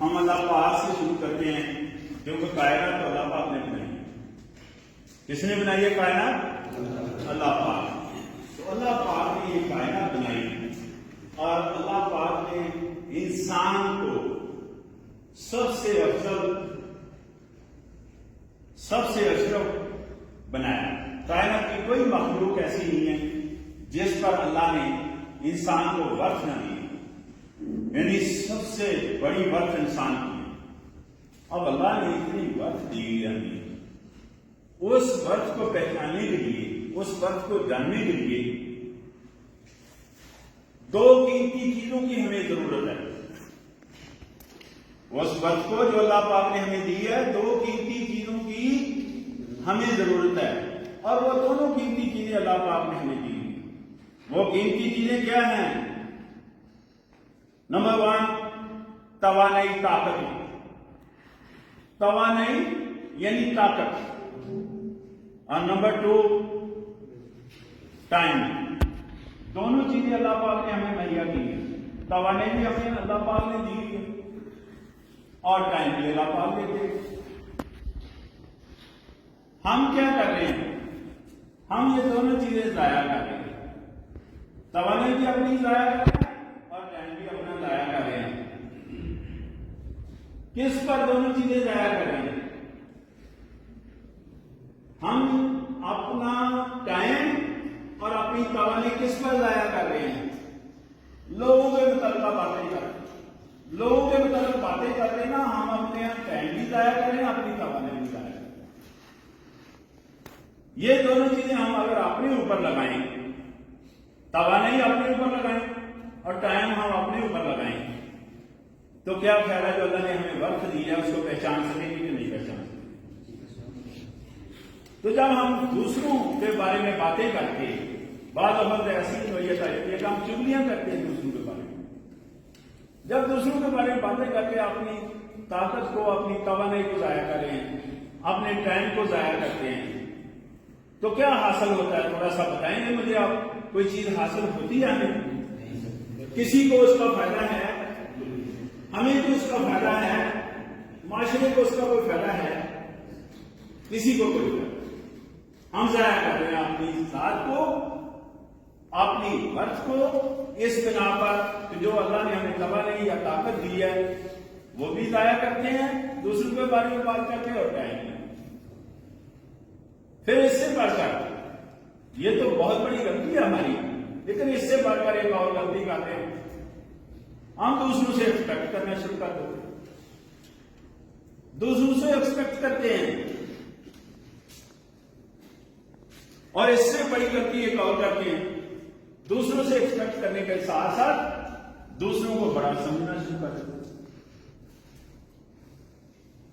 ہم اللہ پاک سے شروع کرتے ہیں، کیونکہ کائنات تو اللہ پاک نے بنائی ہے۔ کس نے بنائی ہے کائنات؟ اللہ پاک۔ تو اللہ پاک نے یہ کائنات بنائی اور اللہ پاک نے انسان کو سب سے افضل، سب سے اشرف بنایا۔ کائنات کی کوئی مخلوق ایسی نہیں ہے جس پر اللہ نے انسان کو ورث نہ دی، یعنی سب سے بڑی ورث انسان کی ہے۔ اب اللہ نے اتنی ورث دی ہمیں، اس ورث کو پہچاننے کے لیے، اس ورث کو جاننے کے لیے دو قیمتی چیزوں کی ہمیں ضرورت ہے۔ اس ورث کو جو اللہ پاک نے ہمیں دی ہے، دو قیمتی چیزوں کی ہمیں ضرورت ہے، اور وہ دونوں قیمتی چیزیں اللہ پاک نے ہمیں دی۔ وہ قیمتی چیزیں کیا ہیں؟ نمبر 1 توانائی، طاقت، توانائی یعنی طاقت، اور نمبر 2 ٹائم۔ دونوں چیزیں اللہ پاک نے ہمیں مہیا کی ہیں۔ توانائی بھی ہمیں اللہ پاک نے دی ہے اور ٹائم بھی اللہ پاک دیتے ہیں۔ ہم کیا کر رہے ہیں؟ ہم یہ دونوں چیزیں ضائع کر رہے ہیں۔ توانائی بھی اپنی ضائع کر رہے ہیں اور ٹائم بھی اپنا ضائع کر رہے ہیں۔ کس پر دونوں چیزیں ضائع کر رہے ہیں؟ ہم اپنا ٹائم اور اپنی توانائی کس پر ضائع کر رہے ہیں؟ لوگوں کے متعلقہ باتیں کر رہے ہیں، لوگوں کے متعلق باتیں کر رہے ہیں نا، ہم اپنے ٹائم بھی ضائع کر رہے ہیں، اپنی توانائی بھی ضائع کر رہے ہیں۔ یہ دونوں چیزیں ہم اگر اپنے اوپر لگائیں، توانائی اپنے اوپر لگائیں اور ٹائم ہم اپنے اوپر لگائیں، تو کیا خیال ہے جو اللہ نے ہمیں وقت دیا ہے اس کو پہچان سکیں گے کہ نہیں پہچان سکیں؟ تو جب ہم دوسروں کے بارے میں باتیں کرتے، بعض وقت ایسی نوعیت آتی ہے کہ ہم چگلیاں کرتے ہیں دوسروں کے بارے میں۔ جب دوسروں کے بارے میں باتیں کر کے اپنی طاقت کو، اپنی توانائی کو ضائع کر رہے ہیں، اپنے ٹائم کو ضائع کرتے ہیں، تو کیا حاصل ہوتا ہے؟ تھوڑا سا بتائیں گے مجھے آپ؟ کوئی چیز حاصل ہوتی ہے ہمیں؟ کسی کو اس کا فائدہ ہے؟ ہمیں بھی اس کا فائدہ ہے؟ معاشرے کو اس کا کوئی فائدہ ہے؟ کسی کو کوئی فائدہ؟ ہم ضائع کر رہے ہیں اپنی ذات کو، اپنی ورث کو، اس بنا پر کہ جو اللہ نے ہمیں توانائی یا طاقت دی ہے وہ بھی ضائع کرتے ہیں، دوسروں کے بارے میں بات کرتے ہیں اور ٹائم میں۔ پھر اس سے بڑھ کر، یہ تو بہت بڑی غلطی ہے ہماری، لیکن اس سے بڑھ کر ایک اور غلطی کرتے ہیں، ہم دوسروں سے ایکسپیکٹ کرنا شروع کر دیتے ہیں، دوسروں سے ایکسپیکٹ کرتے ہیں، اور اس سے بڑی غلطی ایک اور کرتے ہیں، دوسروں سے ایکسپیکٹ کرنے کے ساتھ ساتھ دوسروں کو بڑا سمجھنا شروع کر دیتے ہیں۔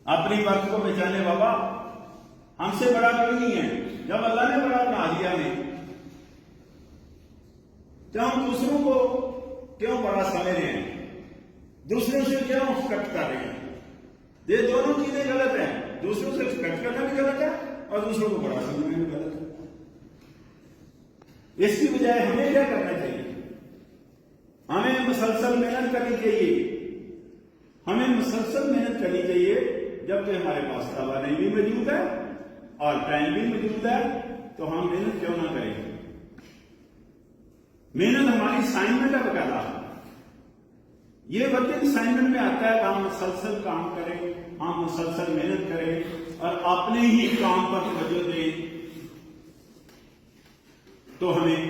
اپنی بات کو پہچانے بابا، ہم سے بڑا کوئی نہیں ہے۔ جب اللہ نے بڑا بنا دیا ہمیں، تو ہم دوسروں کو کیوں بڑا سمجھ رہے ہیں؟ دوسروں سے کیوں ایکسپیکٹ کر رہے ہیں؟ یہ دونوں چیزیں غلط ہیں۔ دوسروں سے ایکسپیکٹ کرنا بھی غلط ہے اور دوسروں کو بڑا سمجھنا بھی غلط ہے۔ اس کی بجائے ہمیں کیا کرنا چاہیے؟ ہمیں مسلسل محنت کرنی چاہیے، ہمیں مسلسل محنت کرنی چاہیے، جبکہ ہمارے پاس توانائی بھی موجود ہے اور ٹائم بھی موجود ہے، تو ہم محنت کیوں نہ کریں؟ محنت ہماری اسائنمنٹ ہے باقاعدہ، یہ ورکنگ اسائنمنٹ میں آتا ہے کہ ہم مسلسل کام کریں، ہم مسلسل محنت کریں اور اپنے ہی کام پر توجہ دیں، تو ہمیں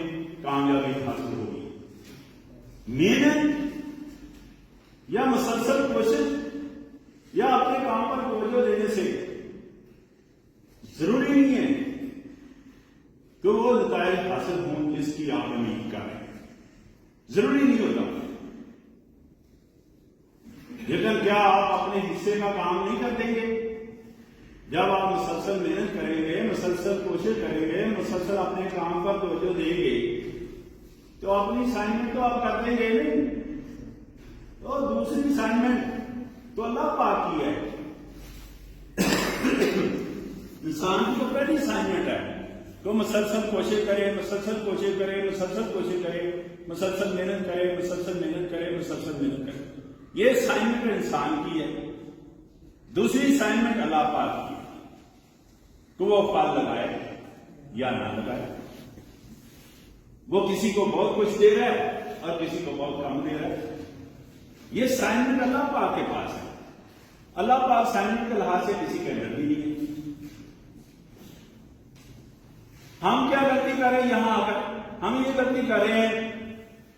کامیابی حاصل ہوگی۔ محنت یا مسلسل کوشش یا اپنے کام پر توجہ دینے سے ضروری نہیں ہے کہ وہ نتائج حاصل ہوں جس کی آپ امید کر رہے ہیں، ضروری نہیں ہوتا۔ لیکن کیا آپ اپنے حصے کا کام نہیں کر دیں گے؟ جب آپ مسلسل محنت کریں گے، مسلسل کوشش کریں گے، مسلسل اپنے کام پر توجہ دیں گے، تو اپنی اسائنمنٹ تو آپ کر دیں گے نہیں، تو دوسری اسائنمنٹ تو اللہ پاک کی ہے۔ انسان کی تو پہلی اسائنمنٹ ہے تو مسلسل کوشش کرے، مسلسل کوشش کرے، مسلسل کوشش کرے، مسلسل محنت کرے، مسلسل محنت کرے، مسلسل محنت کرے۔ یہ اسائنمنٹ انسان کی ہے. دوسری اسائنمنٹ اللہ پاک کی کہ وہ پھل لگائے یا نہ لگائے. وہ کسی کو بہت کچھ دے رہا ہے اور کسی کو بہت کم دے رہا ہے. یہ اسائنمنٹ اللہ پاک کے پاس ہے. اللہ پاک اسائنمنٹ کے لحاظ سے کسی کے اندر بھی نہیں ہے. ہم کیا غلطی کر رہے ہیں یہاں آ کر؟ ہم یہ غلطی کر رہے ہیں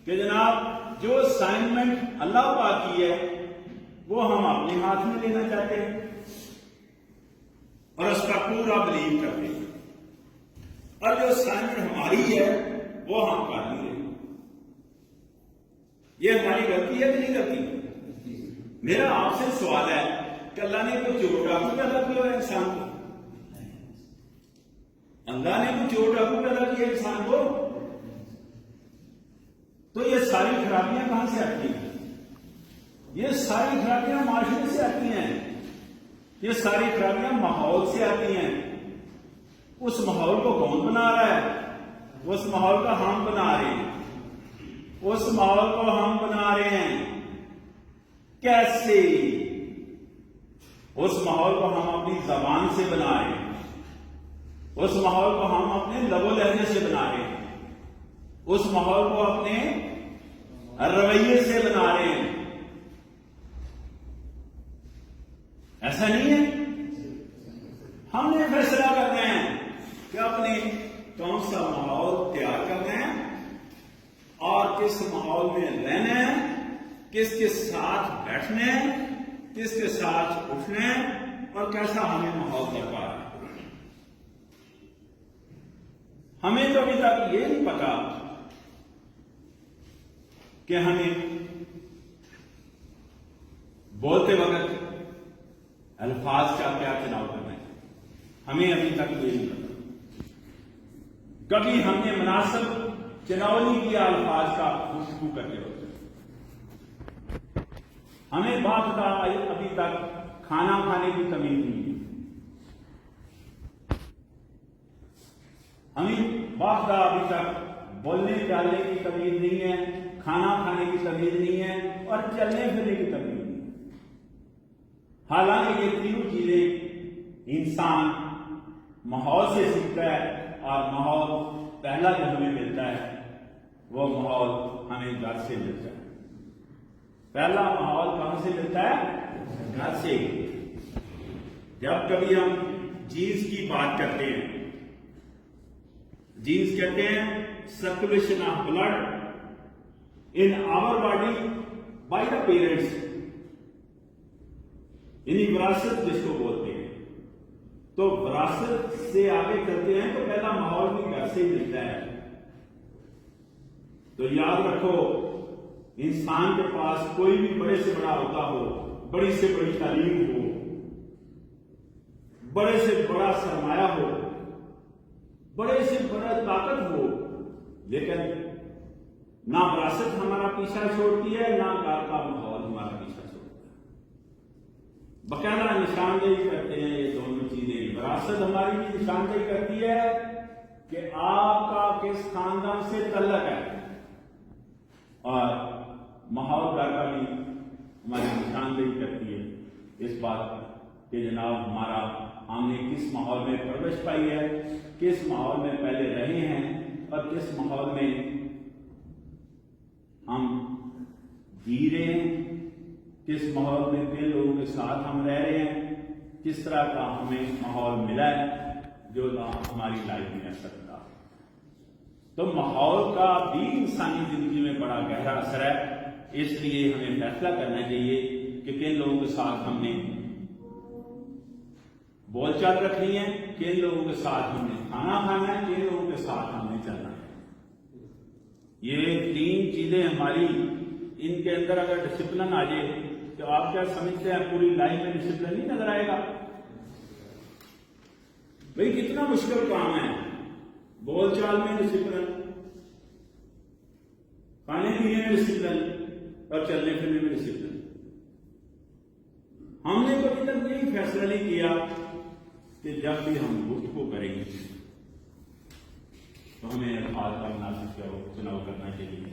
کہ جناب جو اسائنمنٹ اللہ پاک کی ہے وہ ہم اپنے ہاتھ میں لینا چاہتے ہیں اور اس کا پورا بلیو کرتے ہیں، اور جو اسائنمنٹ ہماری ہے وہ ہم کر نہیں رہے. یہ ہماری غلطی ہے کہ نہیں غلطی؟ میرا آپ سے سوال ہے کہ اللہ نے کوئی چور ڈاکو پیدا کیا ہے انسان کو؟ اللہ نے کوئی چور ڈاکو پیدا کیا انسان کو؟ تو یہ ساری خرابیاں کہاں سے آتی ہیں؟ یہ ساری خرابیاں معاشرے سے آتی ہیں. یہ ساری خرابیاں ماحول سے آتی ہیں. اس ماحول کو کون بنا رہا ہے؟ اس ماحول کا ہم بنا رہے ہیں. اس ماحول کو ہم بنا رہے ہیں. کیسے؟ اس ماحول کو ہم اپنی زبان سے بنا رہے ہیں. اس ماحول کو ہم اپنے لب و لہجے سے بنا رہے ہیں. اس ماحول کو اپنے رویے سے بنا رہے ہیں. ایسا نہیں ہے. ہم نے فیصلہ کرنا ہے کہ اپنے کون سا ماحول تیار کرنا ہے اور کس ماحول میں رہنا ہے، کس کے ساتھ بیٹھنا ہے، کس کے ساتھ اٹھنا ہے، اور کیسا ہمیں ماحول درکار ہے. ہمیں تو ابھی تک یہ نہیں پتا کہ ہمیں بولتے وقت الفاظ کا کیا چناؤ کرنا ہے. ہمیں ابھی تک یہ نہیں پتا. کبھی ہم نے مناسب چناؤ نہیں کیا الفاظ کا گفتگو کرتے وقت. ہمیں بات کا ابھی تک کھانا کھانے کی تمیز نہیں ہے. ہمیں بات کا ابھی تک بولنے چالنے کی تمیز نہیں ہے، کھانا کھانے کی تمیز نہیں ہے، اور چلنے پھرنے کی تمیز نہیں ہے. حالانکہ یہ تینوں چیزیں انسان ماحول سے سیکھتا ہے، اور ماحول پہلا جو ہمیں ملتا ہے وہ ماحول ہمیں گھر سے ملتا ہے. پہلا ماحول کہاں سے ملتا ہے؟ گھر سے. جب کبھی ہم جینس کی بات کرتے ہیں، جینس کہتے ہیں circulation of blood in our body by the parents, یعنی وراثت جس کو بولتے ہیں. تو وراثت سے آگے چلتے ہیں تو پہلا ماحول بھی گھر سے ہی ملتا ہے. تو یاد رکھو، انسان کے پاس کوئی بھی بڑے سے بڑا ہوتا ہو، بڑی سے بڑی تعلیم ہو، بڑے سے بڑا سرمایہ ہو، بڑے سے بڑا طاقت ہو، لیکن نہ وراثت ہمارا پیچھا چھوڑتی ہے، نہ گھر کا ماحول ہمارا پیچھا چھوڑتا ہے. باقاعدہ نشاندہی کرتے ہیں یہ دونوں چیزیں. وراثت ہماری بھی نشاندہی کرتی ہے کہ آپ کا کس خاندان سے تعلق ہے، اور ماحول گھر کا بھی ہماری نشاندہی کرتی ہے اس بات کہ جناب ہمارا ہم نے کس ماحول میں پرورش پائی ہے، کس ماحول میں پہلے رہے ہیں، اور کس ماحول میں ہم جی رہے ہیں، کس ماحول میں کن لوگوں کے ساتھ ہم رہ رہے ہیں، کس طرح کا ہمیں ماحول ملا ہے جو ہماری لائف میں اثر کرتا. تو ماحول کا بھی انسانی زندگی میں بڑا گہرا اثر ہے. اس لیے ہمیں فیصلہ کرنا چاہیے کہ کن لوگوں کے ساتھ ہم نے بول چال رکھنی ہے، کن لوگوں کے ساتھ ہم نے کھانا کھانا ہے، کن لوگوں کے ساتھ ہم نے چلنا ہے. یہ تین چیزیں ہماری، ان کے اندر اگر ڈسپلن آ جائے تو آپ کیا سمجھتے ہیں پوری لائف میں ڈسپلن نہیں نظر آئے گا؟ بھئی کتنا مشکل کام ہے بول چال میں ڈسپلن، کھانے پینے میں ڈسپلن، اور چلنے پھرنے میں ڈسپلن. ہم نے کبھی تک یہی فیصلہ نہیں کیا کہ جب بھی ہم گفتگو کریں گے تو ہمیں الفاظ کا مناسب چناؤ کرنا چاہیے.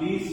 30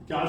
50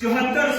74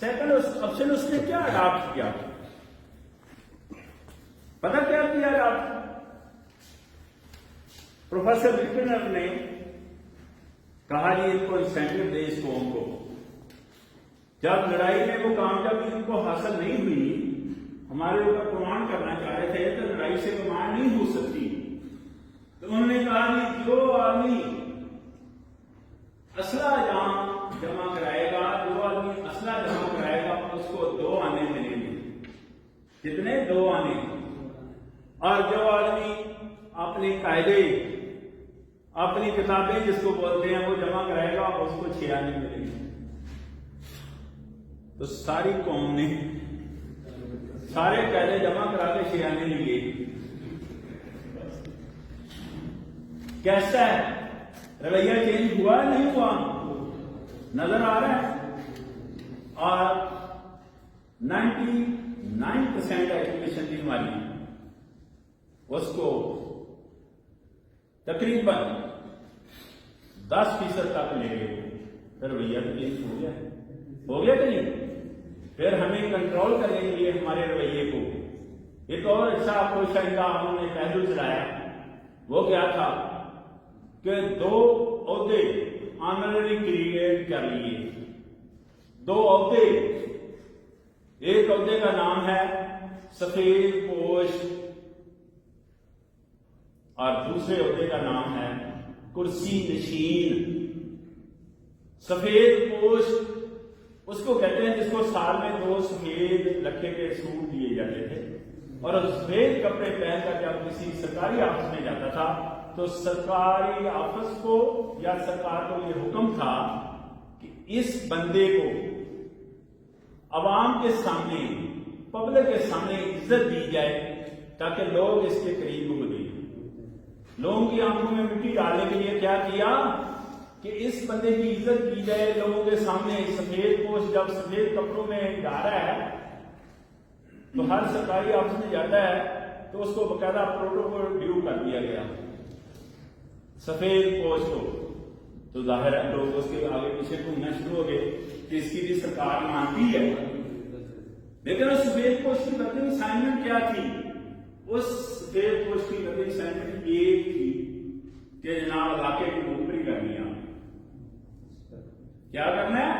سیکنڈ آپشن اس نے کیا اڈاپٹ کیا؟ پتہ کیا کیا اڈاپٹ؟ پروفیسر وکٹنر نے کہا جی ان کو انسینٹو دے اس قوم کو، جب لڑائی میں وہ کامیابی ان کو حاصل نہیں ہوئی، ہمارے اوپر کمانڈ کرنا چاہ رہے تھے تو لڑائی سے کمانڈ نہیں ہو سکتی، تو انہوں نے کہا کہ جو آدمی اسلحہ جمع کرائے گا، جو آدمی اسلحہ جمع کرائے گا اس کو 2 آنے ملیں گے۔ کتنے؟ 2 آنے۔ اور جو آدمی اپنے قاعدے، اپنی کتابیں جس کو بولتے ہیں وہ جمع کرائے گا اس کو 6 آنے ملیں گے۔ تو ساری قوم نے سارے قاعدے جمع کرا کے 6 آنے لیے۔ کیسا ہے رویہ؟ چینج ہوا ہے نہیں ہوا؟ نظر آ رہا ہے۔ اور 99% ایجوکیشن کی ہماری اس کو تقریباً 10% تک لے گئے، رویہ تو چینج ہو گیا کہ نہیں؟ پھر ہمیں کنٹرول کرنے کے لیے ہمارے رویے کو ایک اور اچھا کوشش کا ہم نے پہلو چلایا، وہ کیا تھا کہ 2 عہدے آنرری کریٹ کر لیے۔ 2 عہدے، ایک عہدے کا نام ہے سفید پوش اور دوسرے عہدے کا نام ہے کرسی نشین۔ سفید پوش اس کو کہتے ہیں جس کو سال میں 2 سفید لکھے کے سوٹ دیے جاتے تھے، اور سفید کپڑے پہن کر جب کسی سرکاری آفس میں جاتا تھا تو سرکاری آفس کو یا سرکار کو یہ حکم تھا کہ اس بندے کو عوام کے سامنے، پبلک کے سامنے عزت دی جائے تاکہ لوگ اس کے قریب ہو جائیں۔ لوگوں کی آنکھوں میں مٹی ڈالنے کے لیے کیا کیا کہ اس بندے کی عزت کی جائے لوگوں کے سامنے۔ سفید پوش جب سفید کپڑوں میں جا رہا ہے تو ہر سرکاری آفس میں جاتا ہے تو اس کو باقاعدہ پروٹوکول ڈیو کر دیا گیا سفید پوش کو، تو ظاہر ہے لوگ اس کے آگے پیچھے گھومنا شروع ہو گئے کہ اس کی بھی سرکار مانتی ہے۔ لیکن اس سفید پوش کی بدترین اسائنمنٹ کیا تھی؟ اس سفید پوش کی بدترین اسائنمنٹ ایک تھی کہ جناب علاقے کی مخبری کرنی ہے۔ کیا کرنا ہے؟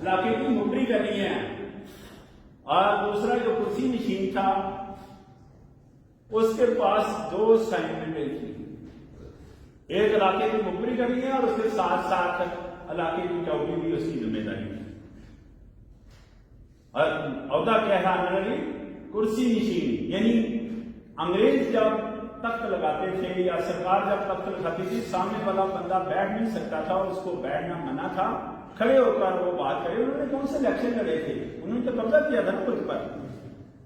علاقے کی مخبری کرنی ہے۔ اور دوسرا جو کرسی نشین تھا اس کے پاس 2 اسائنمنٹیں تھیں، ایک علاقے کی مخبری کرنی ہے اور اس کے ساتھ ساتھ علاقے کی چوکی بھی اس کی ذمہ داری ہے۔ اور عہدہ کیا ہے آنرری؟ کرسی نشین، یعنی انگریز جب تخت لگاتے تھے یا سرکار جب تخت لگاتی تھی سامنے والا بندہ بیٹھ نہیں سکتا تھا، اس کو بیٹھنا منع تھا، کھڑے ہو کر وہ بات کرے۔ انہوں نے کون سے الیکشن لڑے تھے؟ انہوں نے تو قبضہ کیا تھا نا خود پر،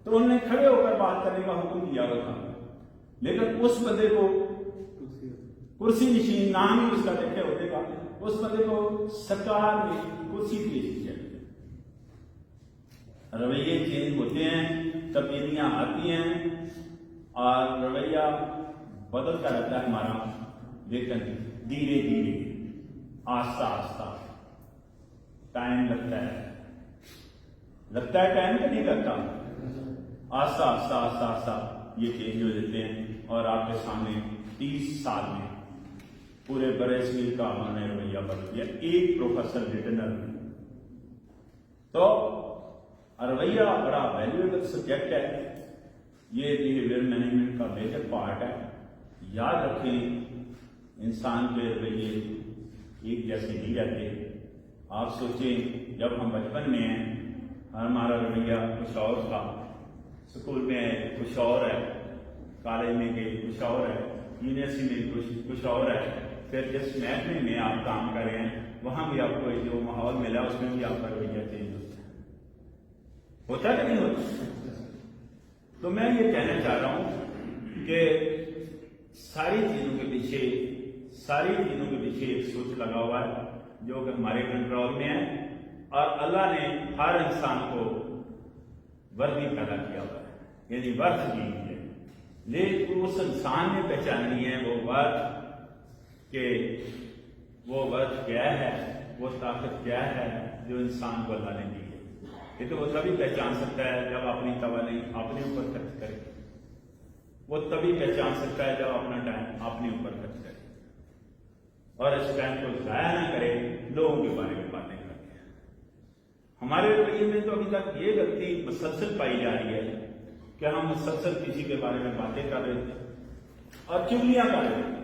تو انہوں نے کھڑے ہو کر بات کرنے کا حکم دیا ہوا تھا۔ لیکن اس بندے کو کرسی نشین نام ہی اس کا دیکھے ہوتے گا، اس بندے کو سرکار نے کرسی پیش کیا۔ رویے چینج ہوتے ہیں، تبدیلیاں آتی ہیں اور رویہ بدلتا رہتا ہے ہمارا، لیکن دھیرے دھیرے، آہستہ آہستہ ٹائم لگتا ہے ٹائم تو نہیں لگتا، آہستہ آہستہ آہستہ آہستہ یہ چینج ہو جاتے ہیں۔ اور آپ کے سامنے 30 سال میں پورے برے صغیر کا ہم نے رویہ بدل دیا ایک پروفیسر وکٹنر نے۔ تو رویہ بڑا ویلیویبل سبجیکٹ ہے، یہ بیہیویئر مینجمنٹ کا میجر پارٹ ہے۔ یاد رکھیں انسان کے رویے ایک جیسے نہیں رہتے۔ آپ سوچیں جب ہم بچپن میں ہیں ہمارا رویہ کچھ اور تھا، اسکول میں کچھ اور ہے، کالج میں گئی کچھ اور ہے، یونیورسٹی میں کچھ اور ہے، پھر جس محکمے میں آپ کام کر رہے ہیں وہاں بھی آپ کو جو ماحول ملا اس میں بھی آپ کا رویہ چینج ہوتا ہے کہ نہیں ہوتا؟ تو میں یہ کہنا چاہ رہا ہوں کہ ساری چیزوں کے پیچھے ایک سوچ لگا ہوا ہے جو کہ ہمارے کنٹرول میں ہے، اور اللہ نے ہر انسان کو وردی پیدا کیا ہوا ہے، یعنی ورد دی ہے، لیکن اس انسان نے پہچاننی ہے وہ ورد، کہ وہ ورد کیا ہے، وہ طاقت کیا ہے جو انسان کو اللہ نے دی ہے۔ لیکن وہ تبھی پہچان سکتا ہے جب اپنی توانائی اپنے اوپر خرچ کرے، وہ تبھی پہچان سکتا ہے جب اپنا ٹائم اپنے اوپر خرچ کرے اور اس ٹائم کو ضائع نہ کرے لوگوں کے بارے میں باتیں کر کے۔ ہمارے رویے میں تو ابھی تک یہ غلطی مسلسل پائی جا رہی ہے کہ ہم مسلسل کسی کے بارے میں باتیں کر رہے تھے اور چگلیاں کر رہے تھے۔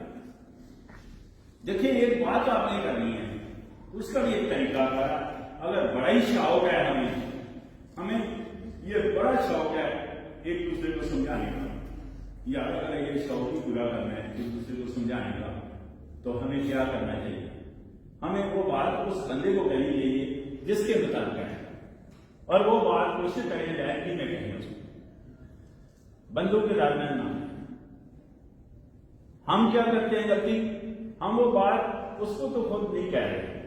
دیکھیے ایک بات آپ نے کرنی ہے، اس کا بھی ایک طریقہ تھا۔ اگر بڑا ہی شوق ہے ہمیں یہ بڑا شوق ہے ایک دوسرے کو سمجھانے کا، یا اگر یہ شوق ہی پورا کرنا ہے ایک دوسرے کو سمجھانے کا، تو ہمیں کیا کرنا چاہیے؟ ہمیں وہ بات اس بندے کو کہنی چاہیے جس کے متعلق ہے، اور وہ بات کوشش کریں ڈائریکٹلی میں کہیں اس کو، بندوں کے درمیان نہ۔ ہم کیا کرتے ہیں غلطی؟ ہم وہ بات اس کو تو خود نہیں کہہ رہے،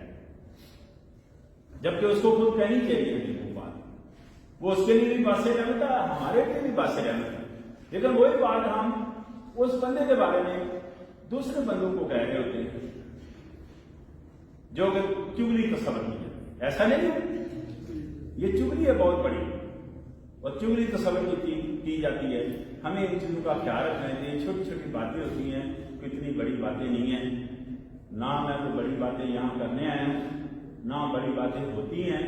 جبکہ اس کو خود کہنی چاہیے وہ بات، وہ اس کے لیے بھی باعث رحمت ہے، ہمارے لیے بھی باعث رحمت ہے، لیکن وہی بات ہم اس بندے کے بارے میں دوسرے بندوں کو کہہ رہے ہوتے ہیں جو کہ چگلی تصور کی ہے۔ ایسا نہیں ہے، یہ چگلی ہے بہت بڑی، اور چگلی تصور کی جاتی ہے۔ ہمیں ان چیزوں کا خیال رکھنا چاہیے، چھوٹی چھوٹی باتیں ہوتی ہیں، کوئی اتنی بڑی باتیں نہیں ہیں، نہ میں تو بڑی باتیں یہاں کرنے آیا ہوں، نہ بڑی باتیں ہوتی ہیں،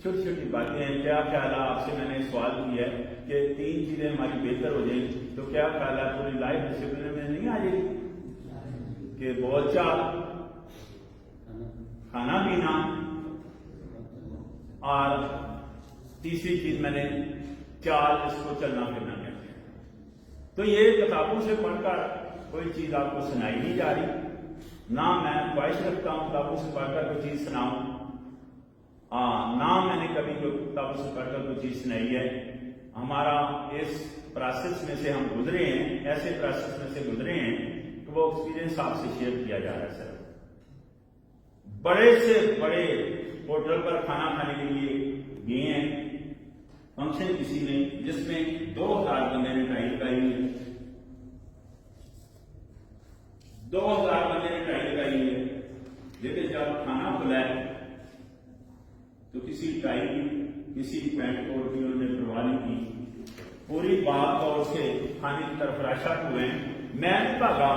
چھوٹی چھوٹی باتیں ہیں۔ کیا خیال ہے، آپ سے میں نے سوال کیا ہے کہ 3 چیزیں ہماری بہتر ہو جائیں تو کیا خیال ہے پوری لائف ڈسپلن میں نہیں آ جائے گی کہ بول چال، کھانا پینا، اور تیسری چیز میں نے چال، اس کو چلنا پھرنا کہتے ہیں۔ تو یہ کتابوں سے پڑھ کر کوئی چیز آپ کو سنائی نہیں جا رہی، نہ میں خواہش رکھتا ہوں کتابوں سے پڑھ کر کوئی چیز سناؤں، نہ میں نے کبھی کوئی کتابوں سے پڑھ کر کوئی چیز سنائی ہے۔ ہمارا اس پروسیس میں سے ہم گزرے ہیں، ایسے پروسیس میں سے گزرے ہیں کہ وہ ایکسپیرینس آپ سے شیئر کیا جا رہا ہے۔ سر بڑے سے بڑے ہوٹل پر کھانا کھانے کے لیے گئے ہیں، فنکشن کسی نے جس میں 2000 بندے نے ٹرائی لگائی ہے، 2000 بندے نے ٹرائی لگائی ہے، لیکن جب کھانا کھلا ہے تو کسی ٹائی کی، کسی پینٹ کوٹ کی انہوں نے پرواہ نہیں کی، پوری بات اور سے کھانے کی طرف راشت ہوئے ہیں۔ میں بھی بھاگا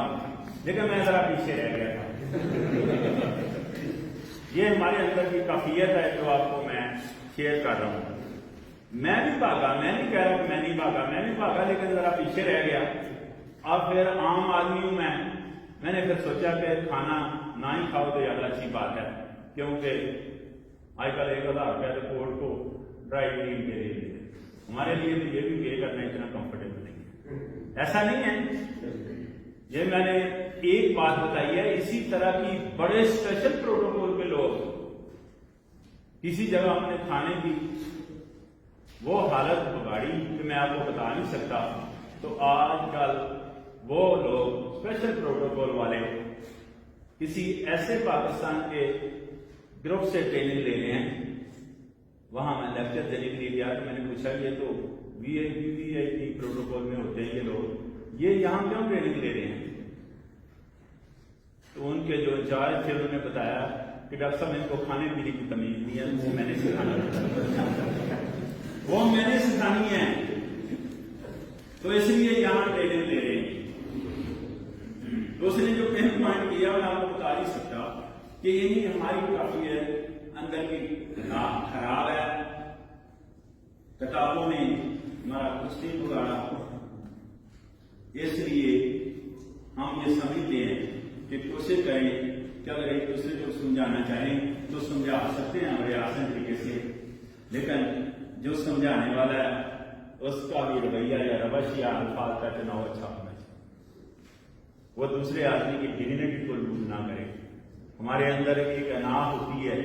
لیکن میں ذرا پیچھے رہ گیا تھا۔ یہ ہمارے اندر کی کیفیت ہے جو آپ کو میں شیئر کر رہا ہوں۔ میں بھی بھاگا، میں نہیں کہہ رہا کہ میں نہیں بھاگا، میں بھی بھاگا لیکن ذرا پیچھے رہ گیا۔ اب پھر عام آدمی ہوں میں نے پھر سوچا کہ کھانا نہ ہی کھاؤ تو زیادہ اچھی بات ہے، کیونکہ آج کل 1000 روپیہ رپورٹ کو ڈرائی کلین کے لیے ہمارے لیے تو یہ بھی پے کرنا اتنا کمفرٹیبل نہیں ہے، ایسا نہیں ہے۔ یہ میں نے ایک بات بتائی ہے، اسی طرح کی بڑے اسپیشل پروٹوکول پہ لوگ کسی جگہ ہم نے کھانے کی وہ حالت بگاڑی کہ میں آپ کو بتا نہیں سکتا۔ تو آج کل وہ لوگ اسپیشل پروٹوکول والے کسی ایسے پاکستان کے گروپ سے ٹریننگ لے رہے ہیں، وہاں میں لیکچر دینے کے لیے گیا تو میں نے پوچھا یہ تو وی آئی پی پروٹوکول میں ہوتے ہیں یہ لوگ، یہ یہاں کیوں ٹریننگ لے رہے ہیں؟ تو ان کے جو انچارج تھے انہوں نے بتایا کہ ڈاکٹر صاحب ان کو کھانے پینے کی تمیز نہیں ہے، میں نے سکھانا وہ میں نے سکھانی ہے، تو اس لیے یہاں ٹریننگ لے رہے ہیں۔ تو اس نے جو پین پوائنٹ کیا میں آپ کو بتا نہیں سکتا کہ یہی ہماری کافی ہے، اندر کی خراب ہے، کتابوں نے ہمارا کچھ نہیں بگاڑا، اس لیے ہم یہ سمجھتے ہیں کہ کوشش کریں کہ اگر ایک دوسرے کو سمجھانا چاہیں تو سمجھا سکتے ہیں ہمارے آسان طریقے سے، لیکن جو سمجھانے والا ہے اس کا بھی رویہ یا روش یا الفاظ کا چناؤ اچھا ہونا چاہیے، وہ دوسرے آدمی کی ڈگنیٹی کو لوز نہ کرے۔ ہمارے اندر ایک انا ہوتی ہے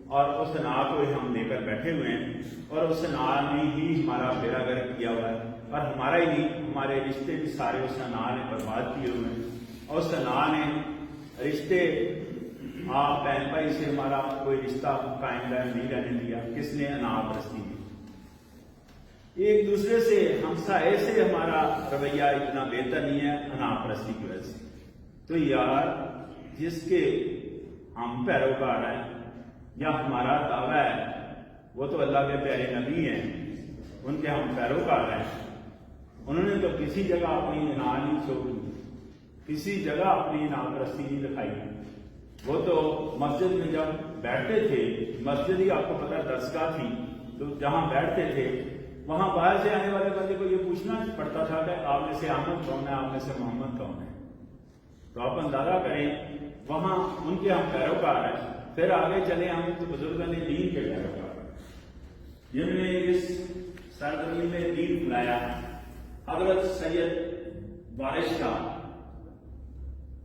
اور اس انا کو ہم لے کر بیٹھے ہوئے ہیں، اور اس انا نے ہی ہمارا بیڑا گرک کیا ہوا ہے، اور ہمارا ہی نہیں ہمارے رشتے بھی سارے اس انا نے برباد کیے ہوئے ہیں، اور اس انا نے رشتے آپ بہن بھائی سے ہمارا کوئی رشتہ قائم نہیں رہنے دیا۔ کس نے؟ انا پرستی دی۔ ایک دوسرے سے ہمسائے سے ہمارا رویہ اتنا بہتر نہیں ہے انا پرستی کی وجہ سے۔ تو یار جس کے ہم پیروکار ہیں یا ہمارا دعویٰ ہے وہ تو اللہ کے پیارے نبی ہیں، ان کے ہم پیروکار ہیں. انہوں نے تو کسی جگہ اپنی انا نہیں چھوڑی، کسی جگہ اپنی انا پرستی نہیں دکھائی. وہ تو مسجد میں جب بیٹھتے تھے، مسجد ہی آپ کو پتا درسگاہ تھی، تو جہاں بیٹھتے تھے وہاں باہر سے آنے والے بندے کو یہ پوچھنا پڑتا تھا کہ آپ میں سے احمد کون ہے، آپ میں سے محمد کون ہے. تو آپ اندازہ کریں وہاں ان کے ہم پیروکار ہیں. پھر آگے چلے ہم تو بزرگوں نے دین کے پیروکار ہیں جنہوں نے اس سرزمین میں دین پھیلایا. حضرت سید وارث شاہ،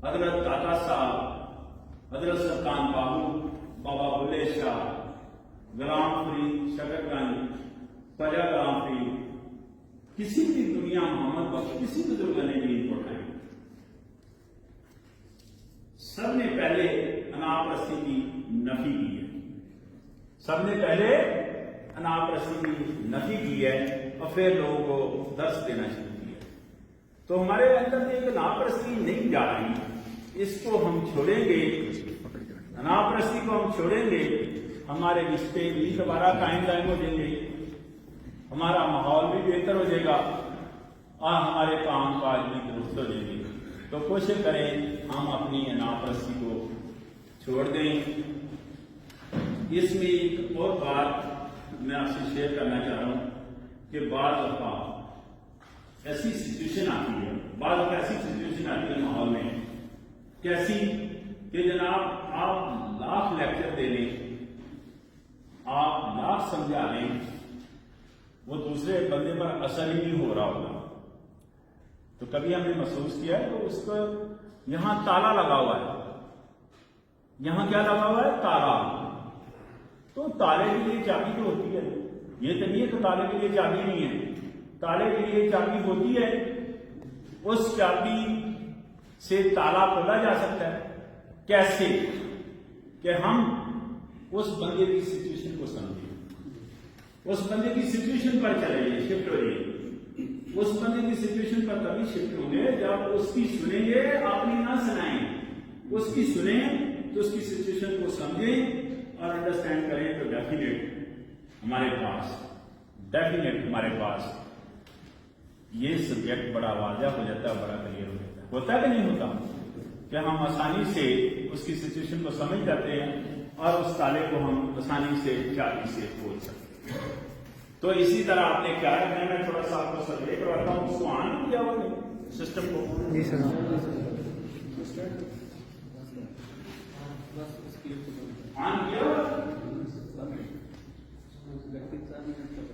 حضرت داتا صاحب، حضرت سلطان بابو، بابا بلے شاہ، غلام فرید شکر گنج، خواجہ غلام فرید، کسی بھی دنیا محمد بخش کسی بزرگ نے دین کو اٹھائی. سب نے پہلے انا پرستی کی نفی کی ہے، سب نے پہلے انا پرستی کی نفی کی ہے اور پھر لوگوں کو درس دینا شروع کیا. تو ہمارے اندر ایک انا پرستی نہیں جا رہی، اس کو ہم چھوڑیں گے، انا پرستی کو ہم چھوڑیں گے، ہمارے رشتے بھی دوبارہ قائم دائم ہو جائیں گے، ہمارا ماحول بھی بہتر ہو جائے گا اور ہمارے کام کاج بھی درست ہو جائیں گے. تو کوشش کریں ہم اپنی انا پرستی کو چھوڑ دیں. اس میں ایک اور بات میں آپ سے شیئر کرنا چاہ رہا ہوں کہ بعض دفعہ ایسی سچویشن آتی ہے، بعض دفعہ ایسی سچویشن آتی ہے ماحول میں، کیسی کہ جناب آپ لاکھ لیکچر دے لیں، آپ لاکھ سمجھا لیں، وہ دوسرے بندے پر اثر ہی نہیں ہو رہا ہوگا. تو کبھی ہم نے محسوس کیا ہے تو اس کو یہاں تالا لگا ہوا ہے، یہاں کیا لگا ہوا ہے؟ تالا. تو تالے کے لیے چابی تو ہوتی ہے، یہ تو نہیں ہے کہ تالے کے لیے چابی نہیں ہے، تالے کے لیے چابی ہوتی ہے. اس چابی سے تالا کھولا جا سکتا ہے. کیسے؟ کہ ہم اس بندے کی سچویشن کو سمجھیں، اس بندے کی سچویشن پر چلیں، شفٹ ہو جائیں. اس بندے کی سچویشن پر تبھی شفٹ ہوں گے جب اس کی سنیں گے، اپنی نہ سنائیں. اس کی سنیں تو اس کی سچویشن کو سمجھیں اور انڈرسٹینڈ کریں. تو ڈیفینیٹ ہمارے پاس یہ سبجیکٹ بڑا واضح ہو جاتا ہے، بڑا کلیئر ہو جاتا ہے. ہوتا ہے کہ نہیں ہوتا کہ ہم آسانی سے اس کی سچویشن کو سمجھ جاتے ہیں اور اس تالے کو ہم آسانی سے چابی سے کھول سکتے ہیں. تو اسی طرح آپ نے کیا رکھنا ہے، میں تھوڑا سا آپ کو سروے کرواتا ہوں. اس کو آن کیا ہوا سسٹم کو؟ جی سر. آن کیا ہوا